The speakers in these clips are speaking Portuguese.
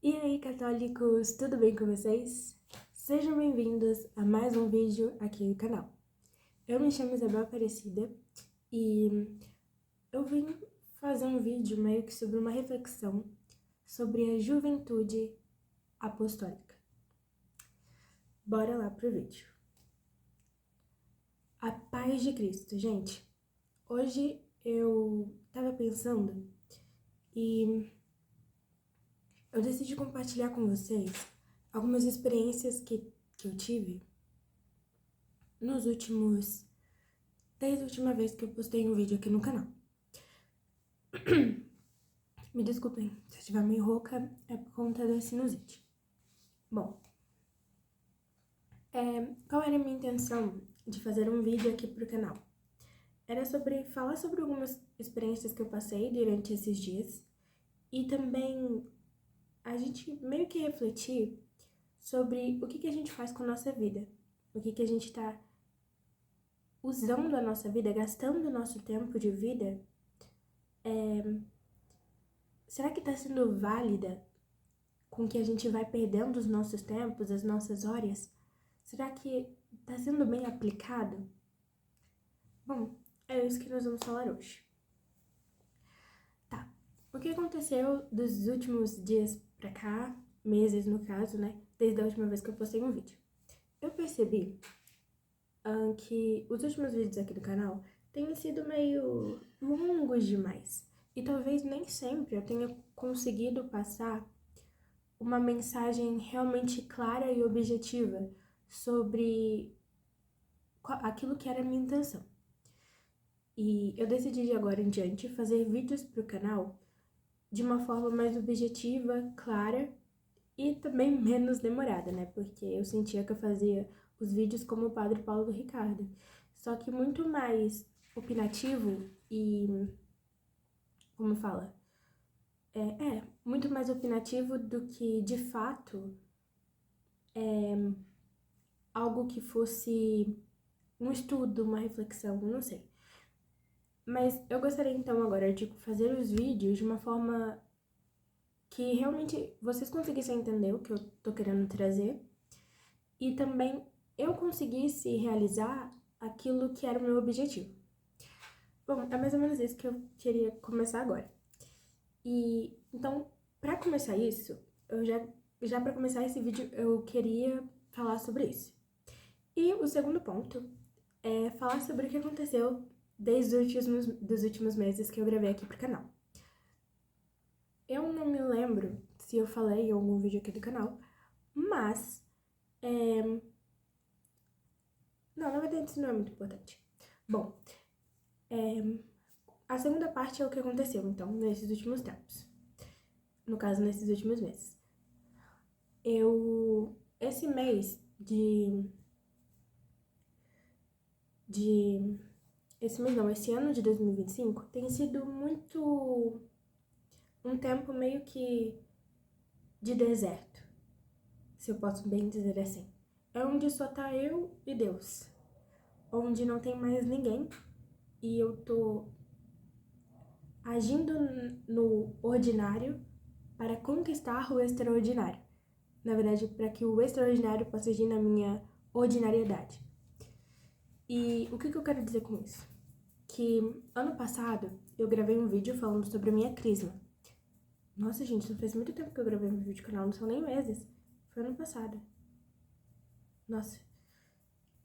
E aí, católicos, tudo bem com vocês? Sejam bem-vindos a mais um vídeo aqui no canal. Eu me chamo Isabel Aparecida e eu vim fazer um vídeo meio que sobre uma reflexão sobre a juventude apostólica. Bora lá pro vídeo. A paz de Cristo, gente. Hoje eu tava pensando e eu decidi compartilhar com vocês algumas experiências que eu tive desde a última vez que eu postei um vídeo aqui no canal. Me desculpem, se eu estiver meio rouca, é por conta da sinusite. Bom, qual era a minha intenção de fazer um vídeo aqui pro canal? Era falar sobre algumas experiências que eu passei durante esses dias e também a gente meio que refletir sobre o que a gente faz com a nossa vida, o que a gente tá usando a nossa vida, gastando o nosso tempo de vida. Será que tá sendo válida com que a gente vai perdendo os nossos tempos, as nossas horas? Será que tá sendo bem aplicado? Bom, é isso que nós vamos falar hoje. Tá, o que aconteceu dos últimos dias pra cá, meses no caso, né, desde a última vez que eu postei um vídeo? Eu percebi que os últimos vídeos aqui do canal têm sido meio longos demais. E talvez nem sempre eu tenha conseguido passar uma mensagem realmente clara e objetiva sobre aquilo que era a minha intenção. E eu decidi de agora em diante fazer vídeos pro canal de uma forma mais objetiva, clara e também menos demorada, né? Porque eu sentia que eu fazia os vídeos como o Padre Paulo do Ricardo, só que muito mais opinativo e, como fala, muito mais opinativo do que, de fato, algo que fosse um estudo, uma reflexão, não sei. Mas eu gostaria então agora de fazer os vídeos de uma forma que realmente vocês conseguissem entender o que eu tô querendo trazer e também eu conseguisse realizar aquilo que era o meu objetivo. Bom, é mais ou menos isso que eu queria começar agora. E então, para começar isso, já para começar esse vídeo, eu queria falar sobre isso. E o segundo ponto é falar sobre o que aconteceu desde dos últimos meses que eu gravei aqui pro canal. Eu não me lembro se eu falei em algum vídeo aqui do canal, mas não, na verdade isso não é muito importante. Bom, a segunda parte é o que aconteceu, então, nesses últimos tempos. No caso, nesses últimos meses. Esse mês esse ano de 2025 tem sido muito um tempo meio que de deserto, se eu posso bem dizer assim. É onde só tá eu e Deus, onde não tem mais ninguém e eu tô agindo no ordinário para conquistar o extraordinário. Na verdade, para que o extraordinário possa agir na minha ordinariedade. E o que eu quero dizer com isso? Que ano passado eu gravei um vídeo falando sobre a minha crisma. Nossa, gente, não faz muito tempo que eu gravei um vídeo no canal, não são nem meses. Foi ano passado. Nossa,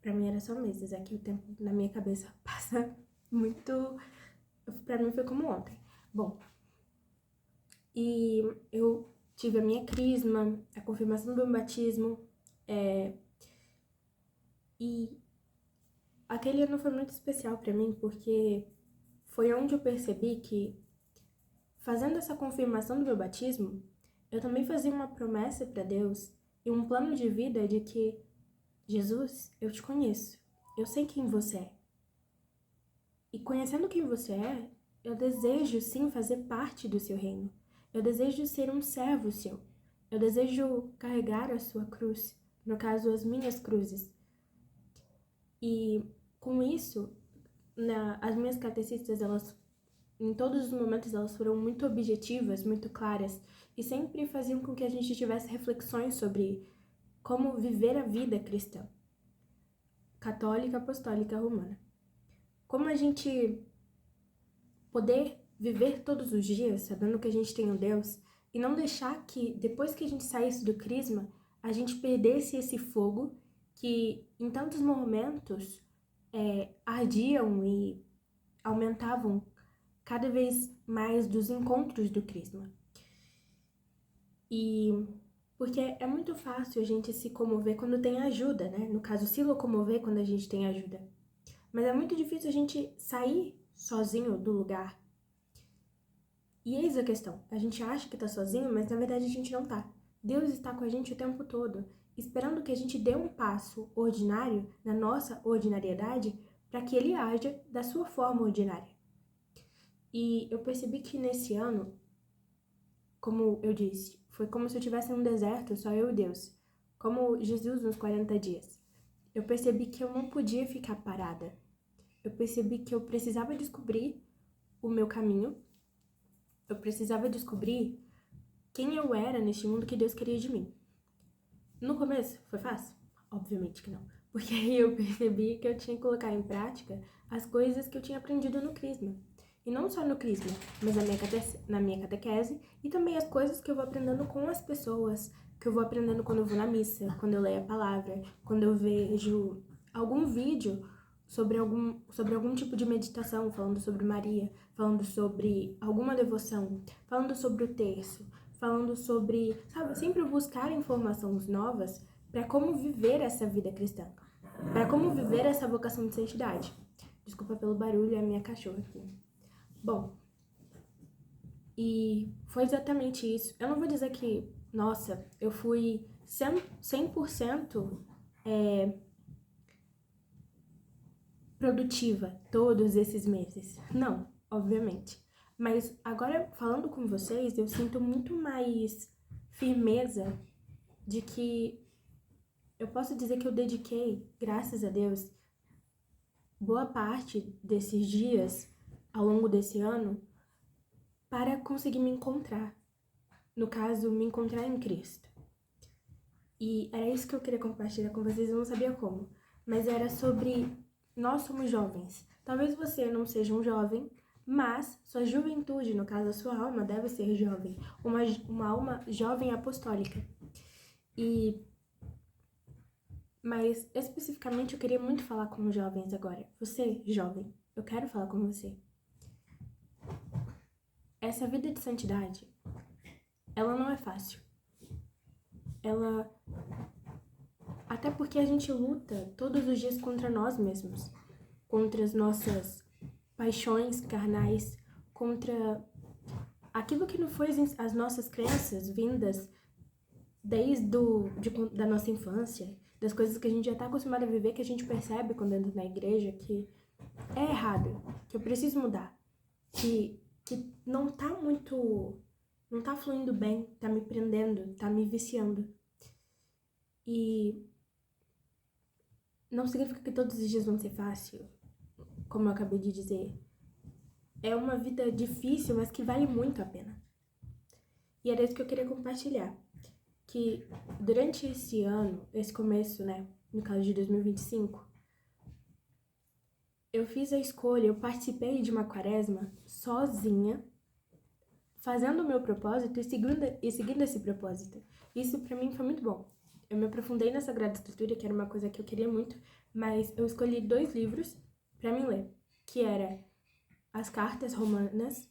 pra mim era só meses, é que o tempo na minha cabeça passa muito... Pra mim foi como ontem. Bom, e eu tive a minha crisma, a confirmação do meu batismo, e aquele ano foi muito especial pra mim, porque foi onde eu percebi que, fazendo essa confirmação do meu batismo, eu também fazia uma promessa pra Deus e um plano de vida de que, Jesus, eu te conheço, eu sei quem você é. E conhecendo quem você é, eu desejo sim fazer parte do seu reino. Eu desejo ser um servo seu. Eu desejo carregar a sua cruz, no caso, as minhas cruzes. E com isso, as minhas catecistas, elas em todos os momentos elas foram muito objetivas, muito claras, e sempre faziam com que a gente tivesse reflexões sobre como viver a vida cristã, católica, apostólica, romana. Como a gente poder viver todos os dias sabendo que a gente tem um Deus e não deixar que, depois que a gente saísse do crisma, a gente perdesse esse fogo que em tantos momentos ardiam e aumentavam cada vez mais dos encontros do crisma. E porque é muito fácil a gente se comover quando tem ajuda, né? No caso, se locomover quando a gente tem ajuda. Mas é muito difícil a gente sair sozinho do lugar. E eis a questão, a gente acha que tá sozinho, mas na verdade a gente não tá. Deus está com a gente o tempo todo, esperando que a gente dê um passo ordinário na nossa ordinariedade para que Ele haja da sua forma ordinária. E eu percebi que nesse ano, como eu disse, foi como se eu estivesse num deserto, só eu e Deus. Como Jesus nos 40 dias. Eu percebi que eu não podia ficar parada. Eu percebi que eu precisava descobrir o meu caminho. Eu precisava descobrir quem eu era neste mundo que Deus queria de mim. No começo, foi fácil? Obviamente que não. Porque aí eu percebi que eu tinha que colocar em prática as coisas que eu tinha aprendido no Crisma. E não só no Crisma, mas na minha catequese, e também as coisas que eu vou aprendendo com as pessoas, que eu vou aprendendo quando eu vou na missa, quando eu leio a palavra, quando eu vejo algum vídeo sobre algum tipo de meditação, falando sobre Maria, falando sobre alguma devoção, falando sobre o terço, falando sobre, sabe, sempre buscar informações novas para como viver essa vida cristã, para como viver essa vocação de santidade. Desculpa pelo barulho, é a minha cachorra aqui. Bom, e foi exatamente isso. Eu não vou dizer que, nossa, eu fui 100% produtiva todos esses meses. Não, obviamente. Mas agora, falando com vocês, eu sinto muito mais firmeza de que eu posso dizer que eu dediquei, graças a Deus, boa parte desses dias ao longo desse ano para conseguir me encontrar. No caso, me encontrar em Cristo. E era isso que eu queria compartilhar com vocês, eu não sabia como. Mas era sobre nós somos jovens. Talvez você não seja um jovem, mas sua juventude, no caso a sua alma, deve ser jovem. Uma alma jovem apostólica. Mas especificamente eu queria muito falar com os jovens agora. Você, jovem, eu quero falar com você. Essa vida de santidade, ela não é fácil. Até porque a gente luta todos os dias contra nós mesmos, contra as nossas paixões carnais, contra aquilo que não foi as nossas crenças vindas da nossa infância, das coisas que a gente já está acostumado a viver, que a gente percebe quando entra na igreja que é errado, que eu preciso mudar, que não tá fluindo bem, tá me prendendo, tá me viciando. E não significa que todos os dias vão ser fácil, como eu acabei de dizer. É uma vida difícil, mas que vale muito a pena. E era isso que eu queria compartilhar. Que durante esse ano, esse começo, né, no caso de 2025, eu fiz a escolha, eu participei de uma quaresma sozinha, fazendo o meu propósito e seguindo esse propósito. Isso pra mim foi muito bom. Eu me aprofundei na Sagrada Escritura, que era uma coisa que eu queria muito, mas eu escolhi 2 livros pra mim ler, que era as Cartas Romanas,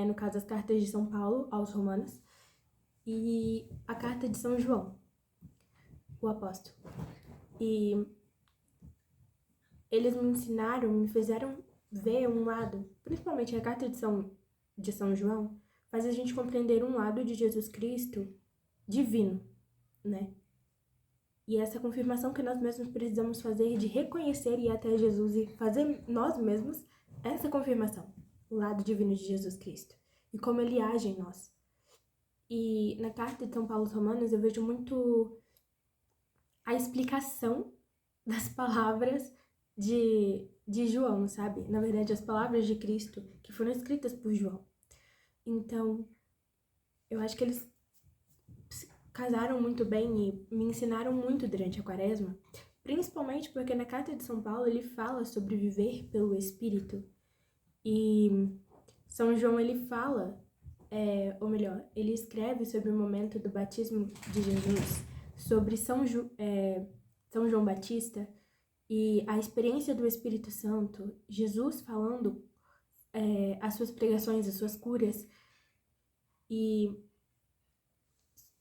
no caso as Cartas de São Paulo aos Romanos, e a Carta de São João, o apóstolo. E eles me ensinaram, me fizeram ver um lado, principalmente a Carta de São João, faz a gente compreender um lado de Jesus Cristo divino, né? E essa confirmação que nós mesmos precisamos fazer de reconhecer e ir até Jesus e fazer nós mesmos essa confirmação, o lado divino de Jesus Cristo e como ele age em nós. E na Carta de São Paulo aos Romanos eu vejo muito a explicação das palavras de João, sabe? Na verdade, as palavras de Cristo que foram escritas por João. Então, eu acho que eles casaram muito bem e me ensinaram muito durante a quaresma, principalmente porque na Carta de São Paulo ele fala sobre viver pelo Espírito. E São João, ele fala, ou melhor, ele escreve sobre o momento do batismo de Jesus, sobre São João Batista e a experiência do Espírito Santo, Jesus falando as suas pregações, as suas curas. E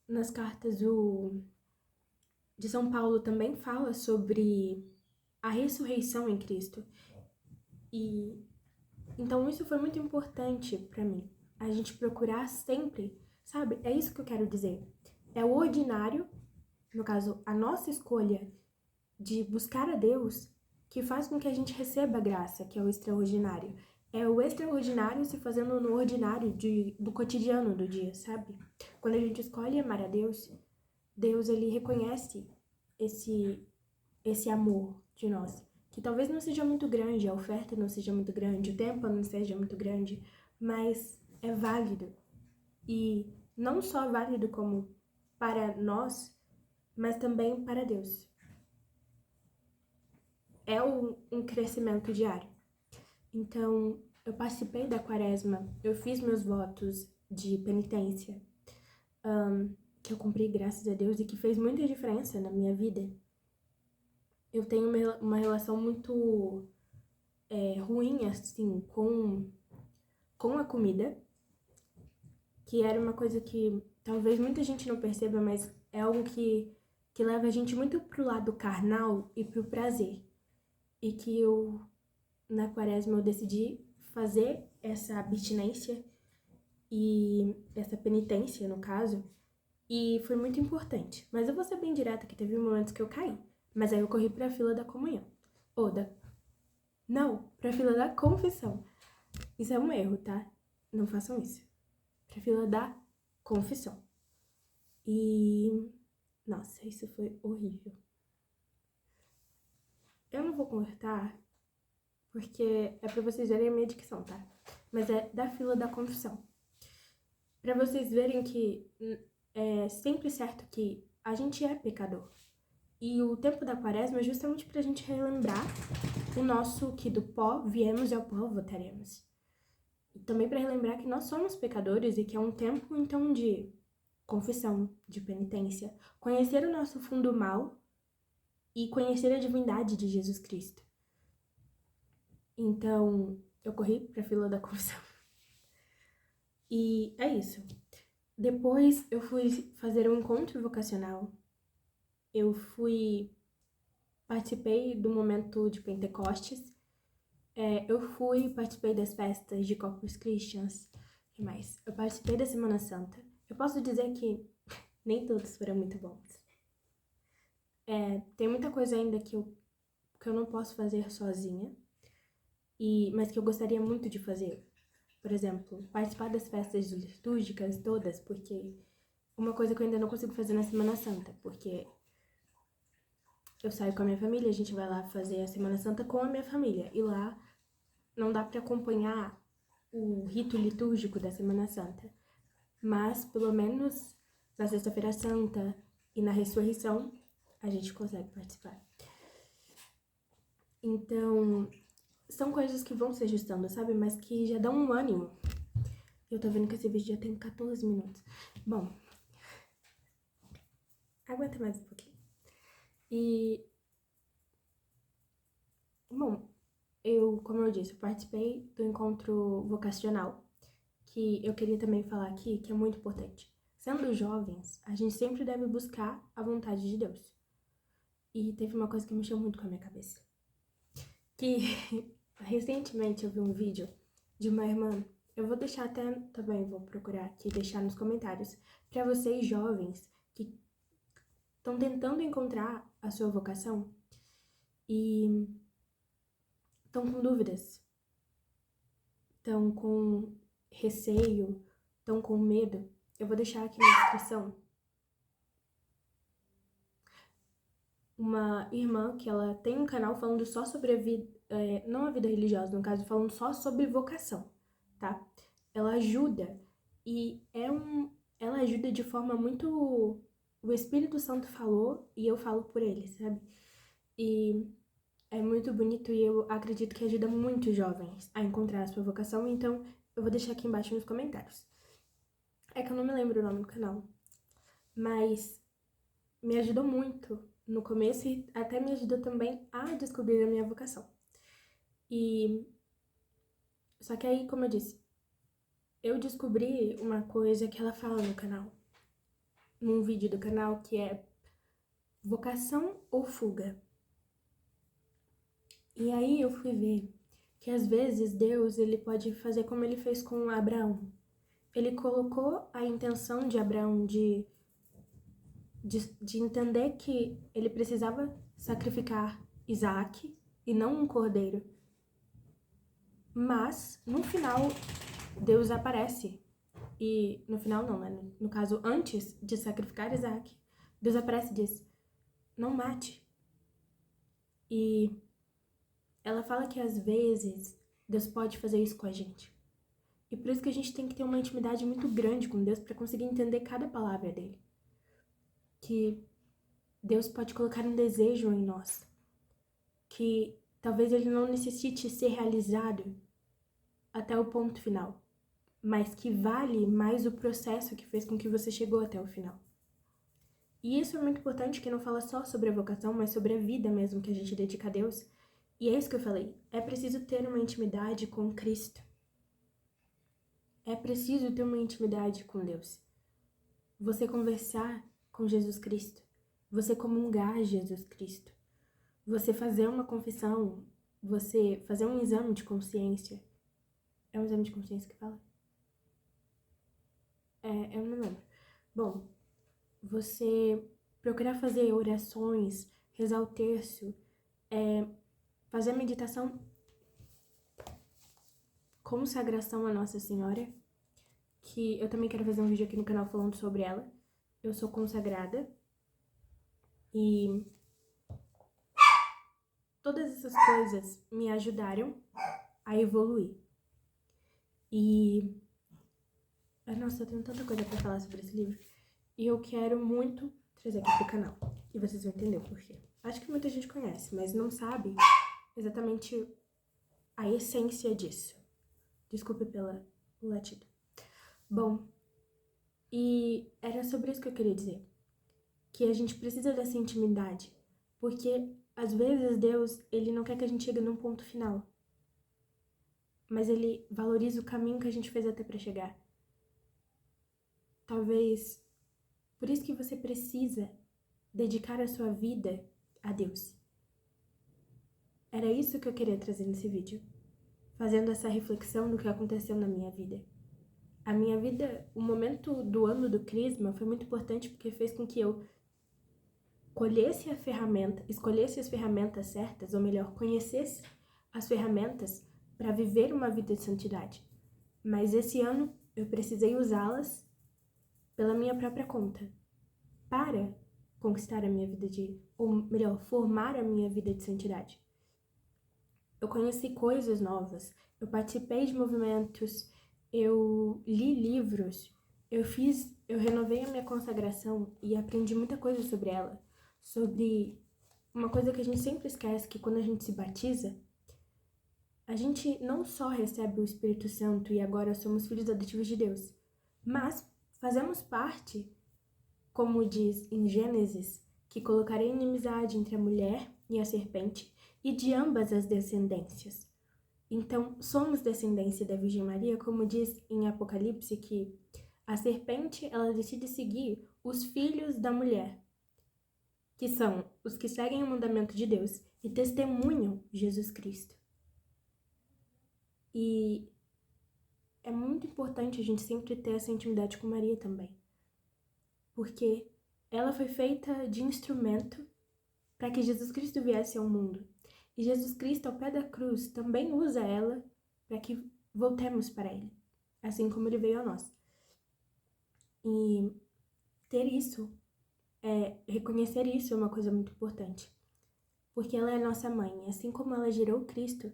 nas cartas de São Paulo também fala sobre a ressurreição em Cristo. E então isso foi muito importante para mim. A gente procurar sempre, sabe? É isso que eu quero dizer. É o ordinário, no caso, a nossa escolha de buscar a Deus, que faz com que a gente receba a graça, que é o extraordinário. É o extraordinário se fazendo no ordinário do cotidiano do dia, sabe? Quando a gente escolhe amar a Deus, Deus, ele reconhece esse amor de nós, que talvez não seja muito grande, a oferta não seja muito grande, o tempo não seja muito grande, mas é válido. E não só válido como para nós, mas também para Deus. É um crescimento diário. Então, eu participei da quaresma, eu fiz meus votos de penitência, que eu cumpri, graças a Deus, e que fez muita diferença na minha vida. Eu tenho uma relação muito ruim, assim, com a comida, que era uma coisa que talvez muita gente não perceba, mas é algo que leva a gente muito pro lado carnal e pro prazer. E que na quaresma, eu decidi fazer essa abstinência e essa penitência, no caso, e foi muito importante. Mas eu vou ser bem direta que teve momentos que eu caí, mas aí eu corri pra fila da comunhão. Não, pra fila da confissão. Isso é um erro, tá? Não façam isso. Pra fila da confissão. E... nossa, isso foi horrível. Eu não vou cortar, porque é pra vocês verem a minha dicção, tá? Mas é da fila da confissão. Pra vocês verem que é sempre certo que a gente é pecador. E o tempo da quaresma é justamente pra gente relembrar o nosso que do pó viemos e ao pó voltaremos. E também para relembrar que nós somos pecadores e que é um tempo, então, de confissão, de penitência, conhecer o nosso fundo mal e conhecer a divindade de Jesus Cristo. Então, eu corri pra fila da confissão. E é isso. Depois, eu fui fazer um encontro vocacional. Eu participei do momento de Pentecostes. Eu participei das festas de Corpus Christians. O que mais? Eu participei da Semana Santa. Eu posso dizer que nem todos foram muito bons. Tem muita coisa ainda que eu não posso fazer sozinha, mas que eu gostaria muito de fazer. Por exemplo, participar das festas litúrgicas todas, porque uma coisa que eu ainda não consigo fazer na Semana Santa, porque eu saio com a minha família, a gente vai lá fazer a Semana Santa com a minha família, e lá não dá pra acompanhar o rito litúrgico da Semana Santa. Mas, pelo menos, na Sexta-feira Santa e na Ressurreição, a gente consegue participar. Então, são coisas que vão se ajustando, sabe? Mas que já dão um ânimo. Eu tô vendo que esse vídeo já tem 14 minutos. Bom, aguenta mais um pouquinho. Bom, como eu disse, eu participei do encontro vocacional, que eu queria também falar aqui, que é muito importante. Sendo jovens, a gente sempre deve buscar a vontade de Deus. E teve uma coisa que mexeu muito com a minha cabeça. Que recentemente eu vi um vídeo de uma irmã. Eu vou deixar até, também vou procurar aqui, deixar nos comentários, para vocês jovens que estão tentando encontrar a sua vocação e estão com dúvidas, estão com receio, estão com medo. Eu vou deixar aqui na descrição uma irmã que ela tem um canal falando só sobre não a vida religiosa, no caso, falando só sobre vocação, tá? Ela ajuda e ela ajuda de forma muito... O Espírito Santo falou e eu falo por ele, sabe? E é muito bonito e eu acredito que ajuda muito jovens a encontrar a sua vocação, então eu vou deixar aqui embaixo nos comentários. É que eu não me lembro o nome do canal, mas me ajudou muito no começo e até me ajudou também a descobrir a minha vocação. Só que aí, como eu disse, eu descobri uma coisa que ela fala no canal, num vídeo do canal, que é vocação ou fuga. E aí eu fui ver que às vezes Deus, ele pode fazer como ele fez com Abraão. Ele colocou a intenção de Abraão de entender que ele precisava sacrificar Isaac e não um cordeiro. Mas, no final, Deus aparece. E no final não, né? No caso, antes de sacrificar Isaac, Deus aparece e diz, não mate. E ela fala que às vezes Deus pode fazer isso com a gente. E por isso que a gente tem que ter uma intimidade muito grande com Deus para conseguir entender cada palavra dele. Que Deus pode colocar um desejo em nós. Que talvez ele não necessite ser realizado até o ponto final, mas que vale mais o processo que fez com que você chegou até o final. E isso é muito importante, que não fala só sobre a vocação, mas sobre a vida mesmo que a gente dedica a Deus. E é isso que eu falei, é preciso ter uma intimidade com Cristo. É preciso ter uma intimidade com Deus. Você conversar com Jesus Cristo. Você comungar Jesus Cristo. Você fazer uma confissão. Você fazer um exame de consciência. É um exame de consciência que fala? Eu não lembro. Bom, você procurar fazer orações, rezar o terço, fazer meditação, consagração a Nossa Senhora, que eu também quero fazer um vídeo aqui no canal falando sobre ela. Eu sou consagrada e todas essas coisas me ajudaram a evoluir. E nossa, eu tenho tanta coisa pra falar sobre esse livro. E eu quero muito trazer aqui pro canal. E vocês vão entender o porquê. Acho que muita gente conhece, mas não sabe exatamente a essência disso. Desculpe pelo latido. Bom, e era sobre isso que eu queria dizer. Que a gente precisa dessa intimidade. Porque, às vezes, Deus, ele não quer que a gente chegue num ponto final. Mas ele valoriza o caminho que a gente fez até pra chegar. Talvez, por isso que você precisa dedicar a sua vida a Deus. Era isso que eu queria trazer nesse vídeo. Fazendo essa reflexão do que aconteceu na minha vida. A minha vida, o momento do ano do Crisma foi muito importante porque fez com que eu escolhesse as ferramentas certas, ou melhor, conhecesse as ferramentas para viver uma vida de santidade. Mas esse ano eu precisei usá-las pela minha própria conta, para conquistar a minha vida ou melhor, formar a minha vida de santidade. Eu conheci coisas novas, eu participei de movimentos, eu li livros, eu renovei a minha consagração e aprendi muita coisa sobre ela. Sobre uma coisa que a gente sempre esquece, que quando a gente se batiza, a gente não só recebe o Espírito Santo e agora somos filhos adotivos de Deus, mas fazemos parte, como diz em Gênesis, que colocarei inimizade entre a mulher e a serpente, e de ambas as descendências. Então, somos descendência da Virgem Maria, como diz em Apocalipse, que a serpente, ela decide seguir os filhos da mulher, que são os que seguem o mandamento de Deus e testemunham Jesus Cristo. E é muito importante a gente sempre ter essa intimidade com Maria também, porque ela foi feita de instrumento para que Jesus Cristo viesse ao mundo. E Jesus Cristo, ao pé da cruz, também usa ela para que voltemos para Ele, assim como Ele veio a nós. E ter isso, reconhecer isso é uma coisa muito importante. porque ela é nossa mãe. Assim como ela gerou Cristo,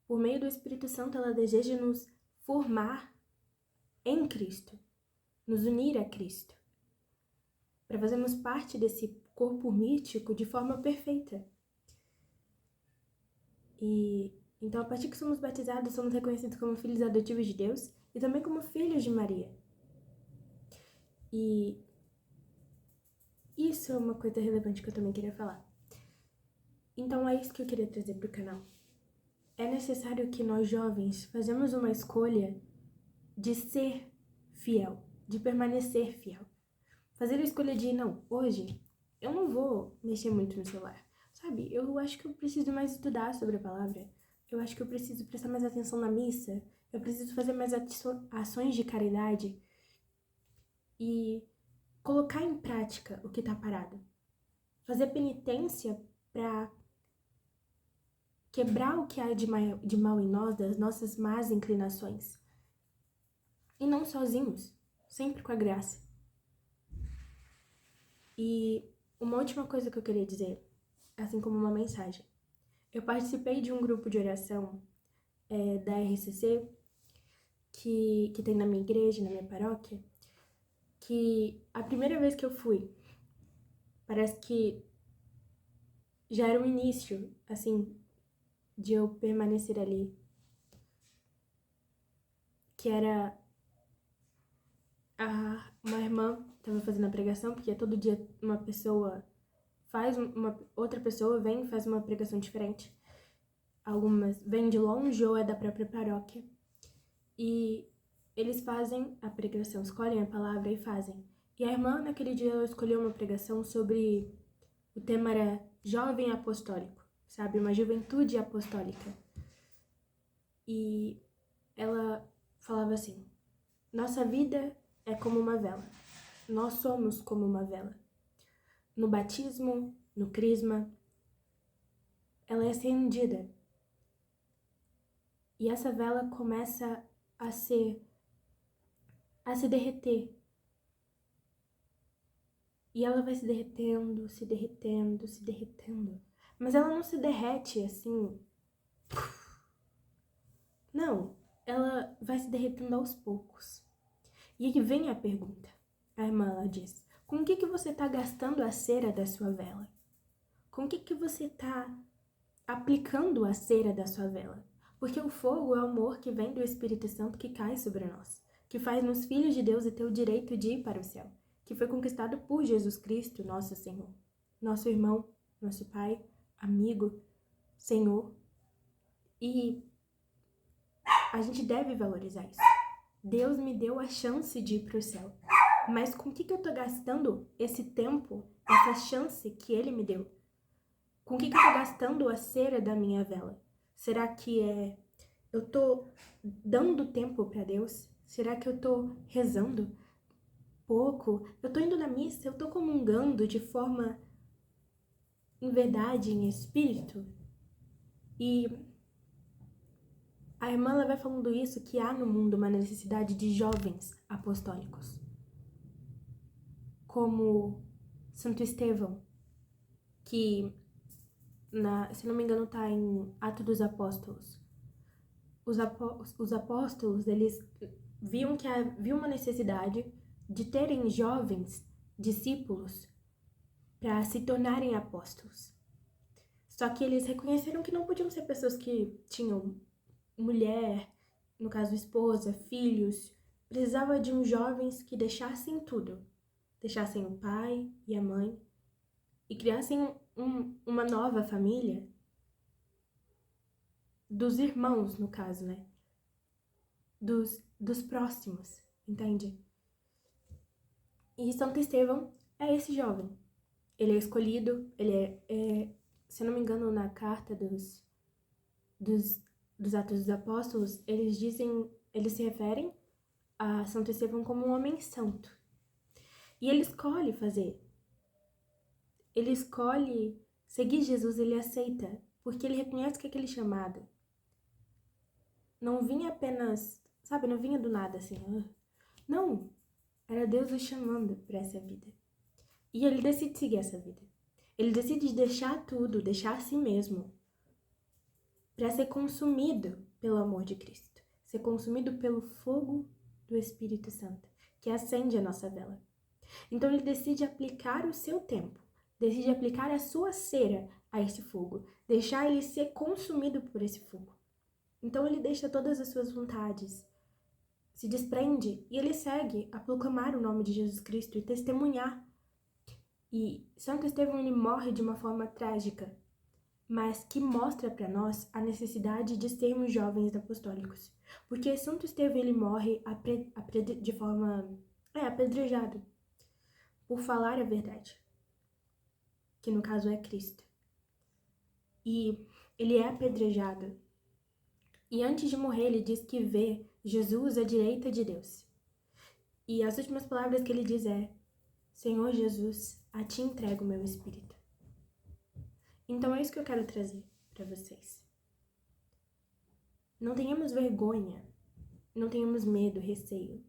por meio do Espírito Santo, ela deseja nos formar em Cristo, nos unir a Cristo, para fazermos parte desse corpo místico de forma perfeita. E então, a partir que somos batizados, somos reconhecidos como filhos adotivos de Deus e também como filhos de Maria. E isso é uma coisa relevante que eu também queria falar. Então, é isso que eu queria trazer para o canal. É necessário que nós, jovens, façamos uma escolha de ser fiel, de permanecer fiel. Fazer a escolha de, não, hoje eu não vou mexer muito no celular. Sabe, eu acho que eu preciso mais estudar sobre a palavra. Eu acho que eu preciso prestar mais atenção na missa. Eu preciso fazer mais ações de caridade. E colocar em prática o que está parado. Fazer penitência para quebrar o que há de mal em nós, das nossas más inclinações. E não sozinhos, sempre com a graça. E uma última coisa que eu queria dizer, assim como uma mensagem. Eu participei de um grupo de oração da RCC, que tem na minha igreja, na minha paróquia, que a primeira vez que eu fui, parece que já era o início, assim, de eu permanecer ali. Que era uma irmã estava fazendo a pregação, porque todo dia uma pessoa outra pessoa vem e faz uma pregação diferente. Algumas vêm de longe ou é da própria paróquia. E eles fazem a pregação, escolhem a palavra e fazem. E a irmã, naquele dia, ela escolheu uma pregação sobre... O tema era jovem apostólico, sabe? Uma juventude apostólica. E ela falava assim: nossa vida é como uma vela. Nós somos como uma vela. No batismo, no crisma, ela é acendida. E essa vela começa a se derreter. E ela vai se derretendo, se derretendo, se derretendo. Mas ela não se derrete assim. Não, ela vai se derretendo aos poucos. E aí vem a pergunta. A irmã, ela diz: com o que você está gastando a cera da sua vela? Com o que você está aplicando a cera da sua vela? Porque o fogo é o amor que vem do Espírito Santo que cai sobre nós, que faz-nos filhos de Deus e ter o direito de ir para o céu, que foi conquistado por Jesus Cristo, nosso Senhor, nosso irmão, nosso Pai, amigo, Senhor. E a gente deve valorizar isso. Deus me deu a chance de ir para o céu. Mas com o que eu estou gastando esse tempo, essa chance que Ele me deu? Com o que eu estou gastando a cera da minha vela? Será que eu estou dando tempo para Deus? Será que eu estou rezando pouco? Eu estou indo na missa? Eu estou comungando de forma, em verdade, em espírito? E a irmã ela vai falando isso, que há no mundo uma necessidade de jovens apostólicos. Como Santo Estevão, que, se não me engano, está em Atos dos Apóstolos. Os apóstolos, eles viam que havia uma necessidade de terem jovens discípulos para se tornarem apóstolos. Só que eles reconheceram que não podiam ser pessoas que tinham mulher, no caso esposa, filhos. Precisava de uns jovens que deixassem tudo. Deixassem o pai e a mãe e criassem uma nova família dos irmãos, no caso, né? Dos próximos, entende? E Santo Estevão é esse jovem. Ele é escolhido, ele se não me engano, na carta dos Atos dos Apóstolos, eles se referem a Santo Estevão como um homem santo. E ele escolhe seguir Jesus, ele aceita, porque ele reconhece que aquele chamado não vinha apenas, sabe, não vinha do nada assim. Não, era Deus o chamando para essa vida. E ele decide seguir essa vida. Ele decide deixar tudo, deixar a si mesmo, para ser consumido pelo amor de Cristo, ser consumido pelo fogo do Espírito Santo, que acende a nossa vela. Então ele decide aplicar o seu tempo, decide aplicar a sua cera a esse fogo, deixar ele ser consumido por esse fogo. Então ele deixa todas as suas vontades, se desprende e ele segue a proclamar o nome de Jesus Cristo e testemunhar. E Santo Estevão ele morre de uma forma trágica, mas que mostra para nós a necessidade de sermos jovens apostólicos. Porque Santo Estevão ele morre de forma apedrejado por falar a verdade, que no caso é Cristo. E ele é apedrejado. E antes de morrer ele diz que vê Jesus à direita de Deus. E as últimas palavras que ele diz é: Senhor Jesus, a ti entrego o meu espírito. Então é isso que eu quero trazer para vocês. Não tenhamos vergonha, não tenhamos medo, receio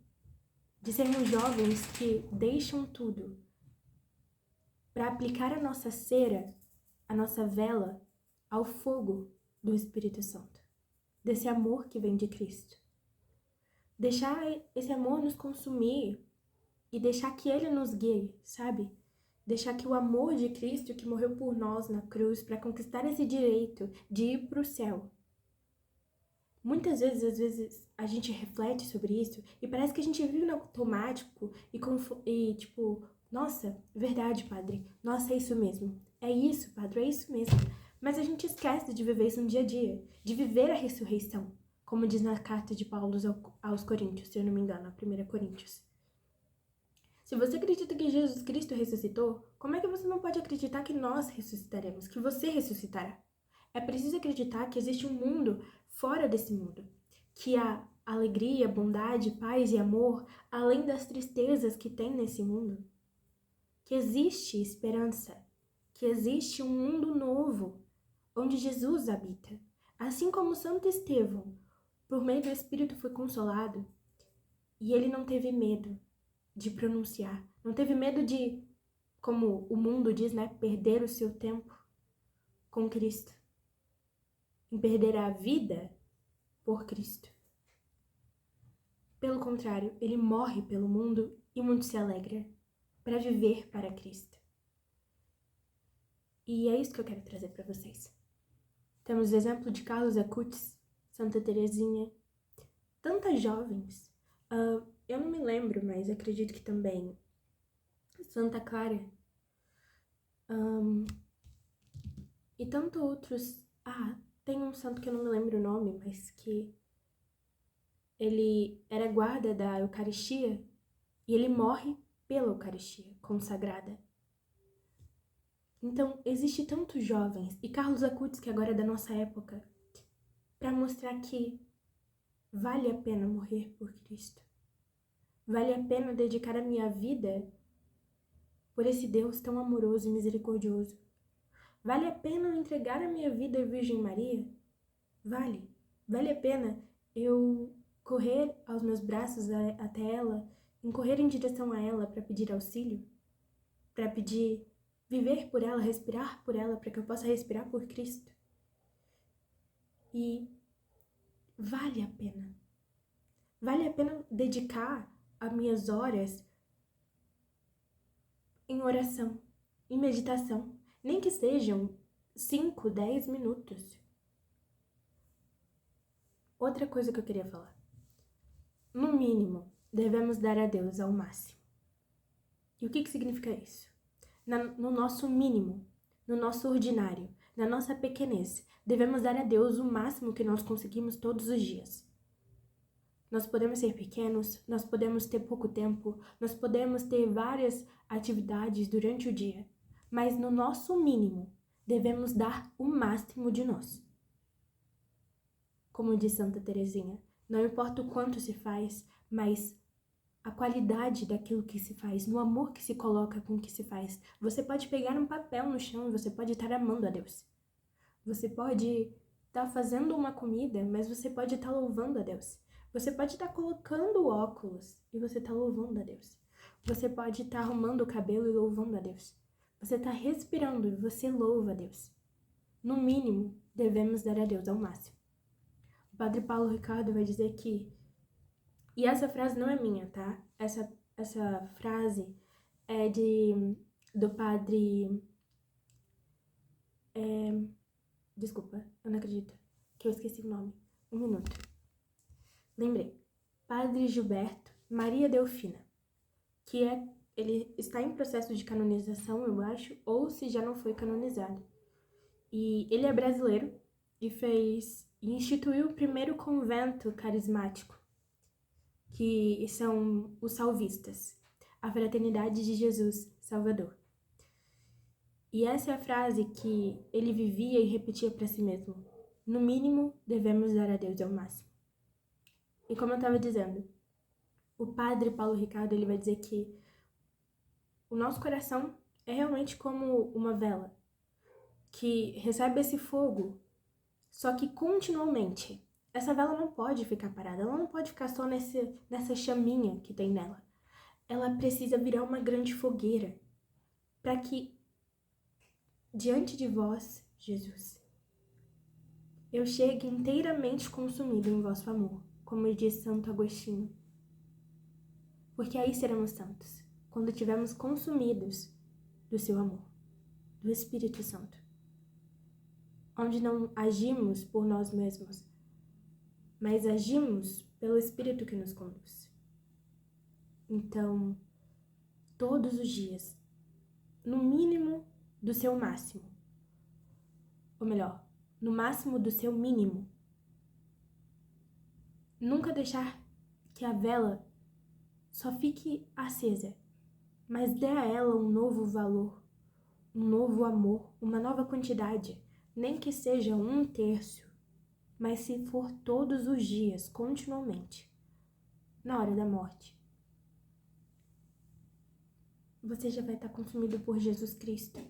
de sermos jovens que deixam tudo para aplicar a nossa cera, a nossa vela, ao fogo do Espírito Santo, desse amor que vem de Cristo. Deixar esse amor nos consumir e deixar que ele nos guie, sabe? Deixar que o amor de Cristo, que morreu por nós na cruz, para conquistar esse direito de ir para o céu. Muitas vezes, às vezes, a gente reflete sobre isso e parece que a gente vive no automático e tipo, nossa, verdade, padre, nossa, é isso mesmo. É isso, padre, é isso mesmo. Mas a gente esquece de viver isso no dia a dia, de viver a ressurreição, como diz na carta de Paulo aos Coríntios, se eu não me engano, a 1 Coríntios. Se você acredita que Jesus Cristo ressuscitou, como é que você não pode acreditar que nós ressuscitaremos, que você ressuscitará? É preciso acreditar que existe um mundo fora desse mundo, que há alegria, bondade, paz e amor, além das tristezas que tem nesse mundo. Que existe esperança, que existe um mundo novo, onde Jesus habita. Assim como Santo Estevão, por meio do Espírito foi consolado, e ele não teve medo de pronunciar, não teve medo de, como o mundo diz, né, perder o seu tempo com Cristo, em perder a vida por Cristo. Pelo contrário, ele morre pelo mundo e muito se alegra para viver para Cristo. E é isso que eu quero trazer para vocês. Temos o exemplo de Carlos Acutis, Santa Teresinha, tantas jovens. Eu não me lembro, mas acredito que também Santa Clara. E tantos outros. Tem um santo que eu não me lembro o nome, mas que ele era guarda da Eucaristia e ele morre pela Eucaristia consagrada. Então, existe tantos jovens, e Carlos Acutis, que agora é da nossa época, para mostrar que vale a pena morrer por Cristo. Vale a pena dedicar a minha vida por esse Deus tão amoroso e misericordioso. Vale a pena eu entregar a minha vida à Virgem Maria? Vale. Vale a pena eu correr aos meus braços até ela, correr em direção a ela para pedir auxílio? Para pedir viver por ela, respirar por ela, para que eu possa respirar por Cristo? E vale a pena. Vale a pena dedicar as minhas horas em oração, em meditação, nem que sejam 5, 10 minutos. Outra coisa que eu queria falar. No mínimo, devemos dar a Deus ao máximo. E o que significa isso? No nosso mínimo, no nosso ordinário, na nossa pequenez, devemos dar a Deus o máximo que nós conseguimos todos os dias. Nós podemos ser pequenos, nós podemos ter pouco tempo, nós podemos ter várias atividades durante o dia, mas no nosso mínimo, devemos dar o máximo de nós. Como diz Santa Teresinha, não importa o quanto se faz, mas a qualidade daquilo que se faz, no amor que se coloca com o que se faz. Você pode pegar um papel no chão e você pode estar amando a Deus. Você pode estar fazendo uma comida, mas você pode estar louvando a Deus. Você pode estar colocando óculos e você está louvando a Deus. Você pode estar arrumando o cabelo e louvando a Deus. Você está respirando e você louva a Deus. No mínimo, devemos dar a Deus ao máximo. O Padre Paulo Ricardo vai dizer que... E essa frase não é minha, tá? Essa frase é do Padre... Desculpa, eu não acredito que eu esqueci o nome. Um minuto. Lembrei. Padre Gilberto Maria Delfina, que ele está em processo de canonização, eu acho, ou se já não foi canonizado. E ele é brasileiro e instituiu o primeiro convento carismático, que são os salvistas, a Fraternidade de Jesus Salvador. E essa é a frase que ele vivia e repetia para si mesmo: no mínimo, devemos dar a Deus ao máximo. E como eu estava dizendo, o Padre Paulo Ricardo ele vai dizer que o nosso coração é realmente como uma vela que recebe esse fogo, só que continuamente. Essa vela não pode ficar parada, ela não pode ficar só nessa chaminha que tem nela. Ela precisa virar uma grande fogueira, para que, diante de vós, Jesus, eu chegue inteiramente consumido em vosso amor, como diz Santo Agostinho. Porque aí seremos santos, quando tivermos consumidos do seu amor, do Espírito Santo, onde não agimos por nós mesmos, mas agimos pelo Espírito que nos conduz. Então, todos os dias, no mínimo do seu máximo, ou melhor, no máximo do seu mínimo, nunca deixar que a vela só fique acesa, mas dê a ela um novo valor, um novo amor, uma nova quantidade, nem que seja 1/3, mas se for todos os dias, continuamente, na hora da morte, você já vai estar consumido por Jesus Cristo.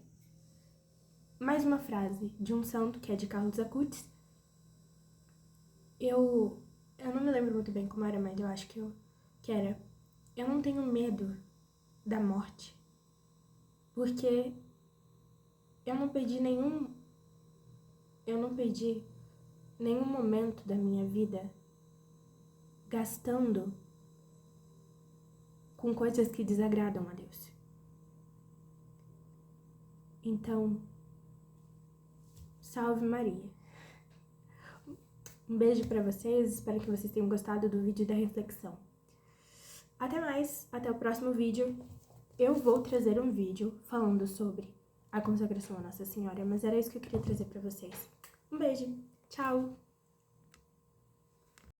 Mais uma frase de um santo que é de Carlos Acutis. Eu não me lembro muito bem como era, mas eu acho que era: eu não tenho medo da morte, porque eu não perdi nenhum momento da minha vida gastando com coisas que desagradam a Deus. Então, salve Maria. Um beijo pra vocês, espero que vocês tenham gostado do vídeo da reflexão. Até mais, até o próximo vídeo. Eu vou trazer um vídeo falando sobre a consagração a Nossa Senhora, mas era isso que eu queria trazer pra vocês. Um beijo, tchau!